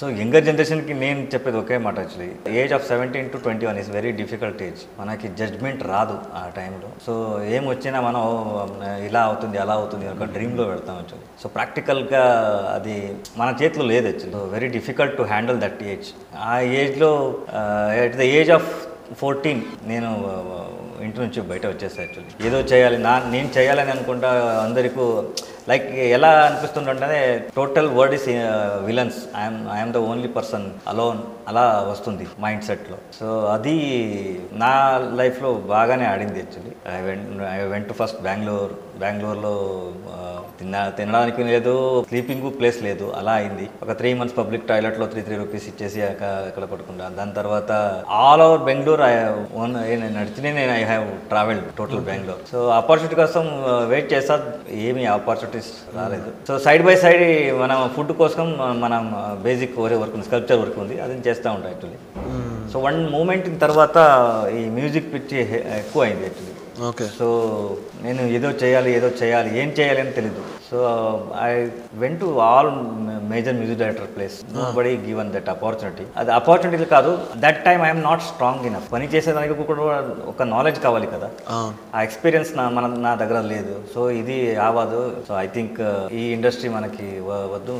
So younger జనరేషన్కి నేను చెప్పేది ఒకే మాట actually age of 17 to 21 is very difficult age. మనకి జడ్జ్మెంట్ రాదు ఆ టైంలో. సో ఏం వచ్చినా మనం ఇలా అవుతుంది అలా అవుతుంది ఒక డ్రీమ్లో వెళ్తాం యాక్చువల్లీ. సో ప్రాక్టికల్గా అది మన చేతిలో లేదు actually. So very difficult to handle that age. ఆ ఏజ్లో ఎట్ ద ఏజ్ ఆఫ్ 14 నేను ఇంటి నుంచి బయట వచ్చేస్తాను యాక్చువల్లీ. ఏదో చేయాలి నేను చేయాలని అనుకుంటా. అందరికీ లైక్ ఎలా అనిపిస్తుందంటే total word is villains, I'm the only person alone అలా వస్తుంది మైండ్ సెట్లో. సో అది నా లైఫ్లో బాగానే ఆడింది actually. I went to first బెంగళూరులో తినడానికి లేదు, స్లీపింగ్ ప్లేస్ లేదు, అలా అయింది. ఒక 3 months పబ్లిక్ టాయిలెట్లో 3 రూపీస్ ఇచ్చేసి అక్కడ పడుకుంటా. దాని తర్వాత ఆల్ ఓవర్ బెంగళూరు నడిచినే నేను I have travelled total Bengaluru. So opportunity కోసం వెయిట్ చేస్తా, ఏమీ ఆపర్చునిటీస్ రాలేదు. సో సైడ్ బై సైడ్ మనం ఫుడ్ కోసం మనం బేసిక్ వర్క్ ఉంది, స్కల్ప్చర్ వర్క్ ఉంది, అది చేస్తూ ఉంటాం యాక్చువల్లీ. సో వన్ మూమెంట్ తర్వాత ఈ మ్యూజిక్ పిచ్చి ఎక్కువ అయింది యాక్చువల్లీ. ఓకే. సో నేను ఏదో చేయాలి ఏం చేయాలి అని తెలీదు. So I went to all major music director place. Nobody given that opportunity. అది ఆపర్చునిటీ కాదు, that time I'm not strong enough. పని చేసేదానికి కూడా ఒక నాలెడ్జ్ కావాలి కదా, ఆ ఎక్స్పీరియన్స్ నా దగ్గర లేదు. సో ఇది అవ్వదు. సో ఐ థింక్ ఈ ఇండస్ట్రీ మనకి వద్దు,